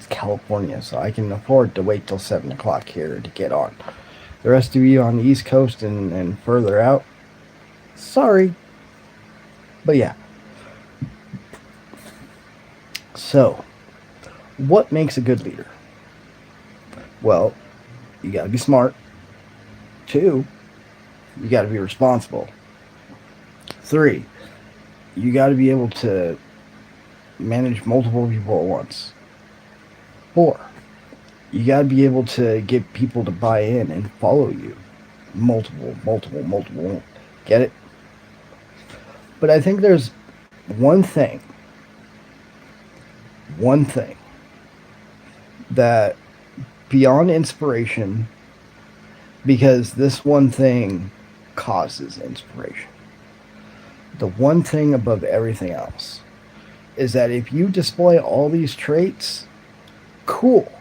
It's California, so I can afford to wait till 7 o'clock here to get on. The rest of you on the East Coast and further out, sorry. But yeah. So, what makes a good leader? Well, you gotta be smart. 2, you gotta be responsible. 3, you gotta be able to manage multiple people at once. 4, you got to be able to get people to buy in and follow you. Multiple. Get it? But I think there's one thing, one thing that beyond inspiration, because this one thing causes inspiration. The one thing above everything else is that if you display all these traits, cool.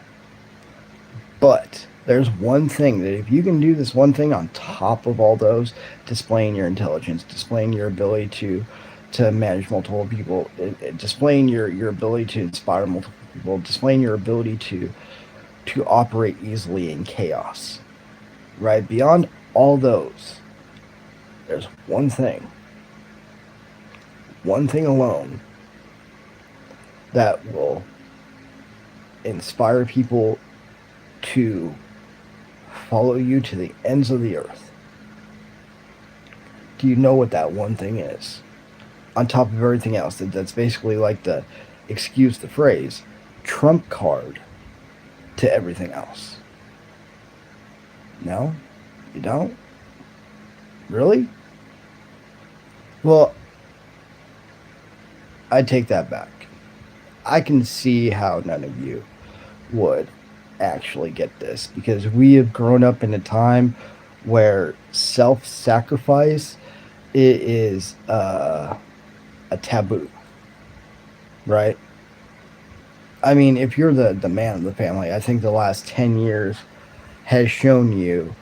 But there's one thing that if you can do this one thing on top of all those, displaying your intelligence, displaying your ability to manage multiple people, displaying your ability to inspire multiple people, displaying your ability to operate easily in chaos, right? Beyond all those, there's one thing alone that will inspire people to follow you to the ends of the earth. Do you know what that one thing is? On top of everything else, that's basically like the, excuse the phrase, trump card to everything else. No? You don't? Really? Well, I take that back. I can see how none of you would actually get this because we have grown up in a time where self-sacrifice is a taboo, right? I mean, if you're the man of the family, I think the last 10 years has shown you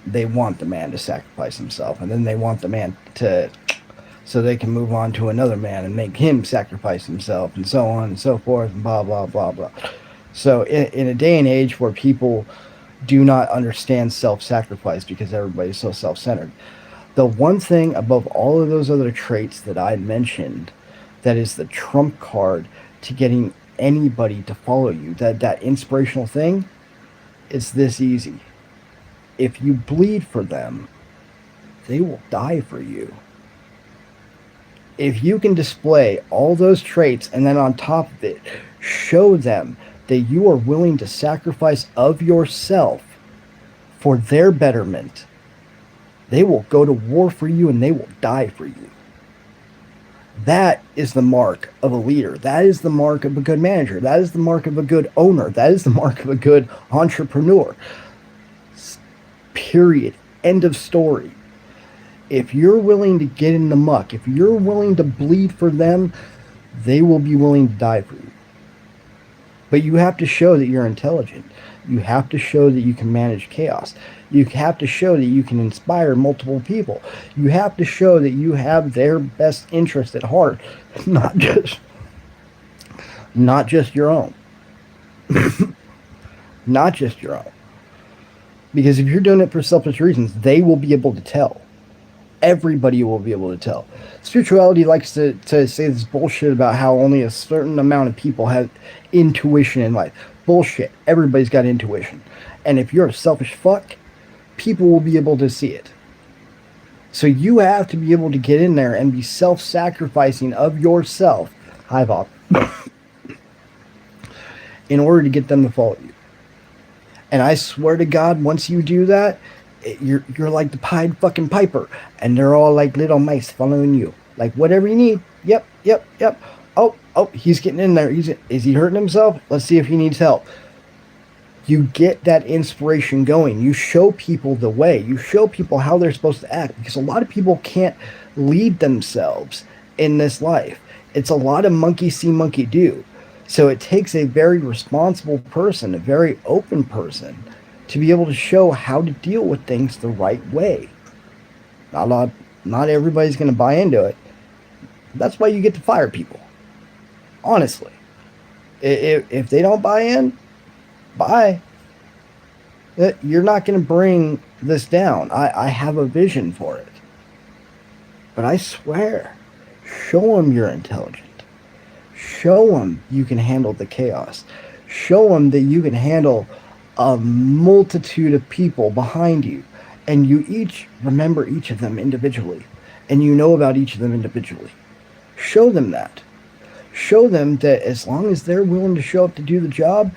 they want the man to sacrifice himself, and then they want the man to, so they can move on to another man and make him sacrifice himself, and so on and so forth, and blah, blah, blah, blah. So in a day and age where people do not understand self-sacrifice because everybody's so self-centered, the one thing above all of those other traits that I mentioned that is the trump card to getting anybody to follow you, that inspirational thing, it's this easy. If you bleed for them, they will die for you. If you can display all those traits and then on top of it, show them that you are willing to sacrifice of yourself for their betterment, they will go to war for you and they will die for you. That is the mark of a leader. That is the mark of a good manager. That is the mark of a good owner. That is the mark of a good entrepreneur. Period. End of story. If you're willing to get in the muck, if you're willing to bleed for them, they will be willing to die for you. But you have to show that you're intelligent. You have to show that you can manage chaos. You have to show that you can inspire multiple people. You have to show that you have their best interest at heart, not just your own. Not just your own. Because if you're doing it for selfish reasons, they will be able to tell. Everybody will be able to tell. Spirituality likes to say this bullshit about how only a certain amount of people have intuition in life. Bullshit. Everybody's got intuition. And if you're a selfish fuck, people will be able to see it. So you have to be able to get in there and be self-sacrificing of yourself. Hi, Bob. In order to get them to follow you. And I swear to God, once you do that, you're like the Pied fucking Piper, and they're all like little mice following you. Like, whatever you need. Yep. Oh, he's getting in there. Is he hurting himself? Let's see if he needs help. You get that inspiration going. You show people the way. You show people how they're supposed to act, because a lot of people can't lead themselves in this life. It's a lot of monkey see, monkey do. So it takes a very responsible person, a very open person, to be able to show how to deal with things the right way. Not everybody's going to buy into it. That's why you get to fire people. Honestly. If they don't buy in, bye. You're not going to bring this down. I have a vision for it. But I swear, show them you're intelligent. Show them you can handle the chaos. Show them that you can handle a multitude of people behind you. And you each remember each of them individually. And you know about each of them individually. Show them that. Show them that as long as they're willing to show up to do the job,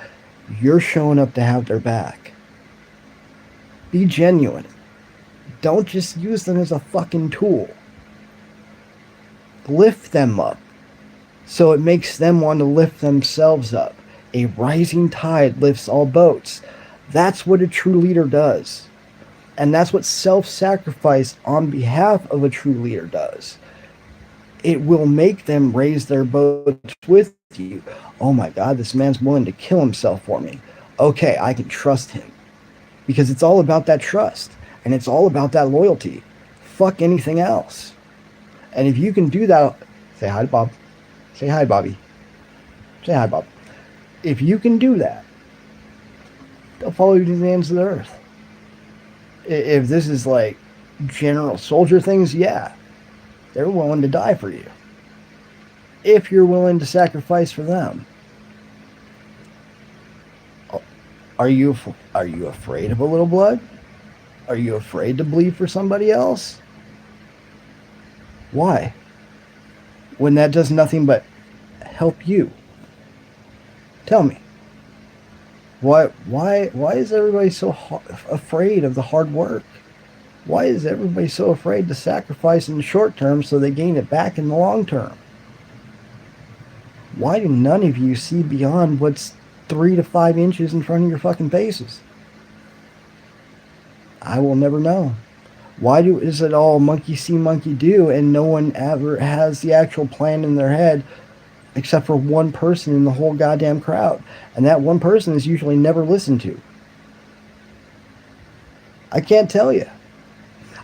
you're showing up to have their back. Be genuine. Don't just use them as a fucking tool. Lift them up so it makes them want to lift themselves up. A rising tide lifts all boats. That's what a true leader does. And that's what self-sacrifice on behalf of a true leader does. It will make them raise their boats with you. Oh my God, this man's willing to kill himself for me. Okay, I can trust him. Because it's all about that trust. And it's all about that loyalty. Fuck anything else. And if you can do that, say hi to Bob. Say hi, Bobby. Say hi, Bob. If you can do that, they'll follow you to the ends of the earth. If this is like general soldier things, yeah, they're willing to die for you. If you're willing to sacrifice for them. Are you afraid of a little blood? Are you afraid to bleed for somebody else? Why? When that does nothing but help you. Tell me. Why is everybody so afraid of the hard work? Why is everybody so afraid to sacrifice in the short term so they gain it back in the long term? Why do none of you see beyond what's 3 to 5 inches in front of your fucking faces? I will never know. Why is it all monkey see, monkey do, and no one ever has the actual plan in their head except for one person in the whole goddamn crowd? And that one person is usually never listened to. I can't tell you.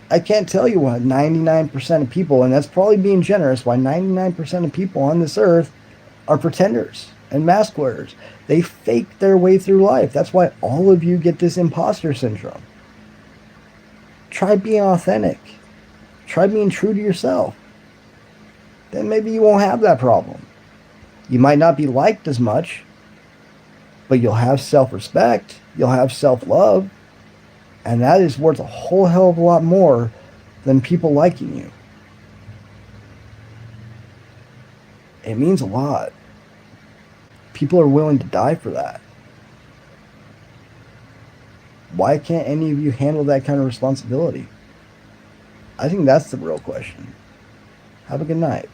I can't tell you why 99% of people, and that's probably being generous, why 99% of people on this earth are pretenders and mask wearers. They fake their way through life. That's why all of you get this imposter syndrome. Try being authentic. Try being true to yourself. Then maybe you won't have that problem. You might not be liked as much, but you'll have self-respect. You'll have self-love. And that is worth a whole hell of a lot more than people liking you. It means a lot. People are willing to die for that. Why can't any of you handle that kind of responsibility? I think that's the real question. Have a good night.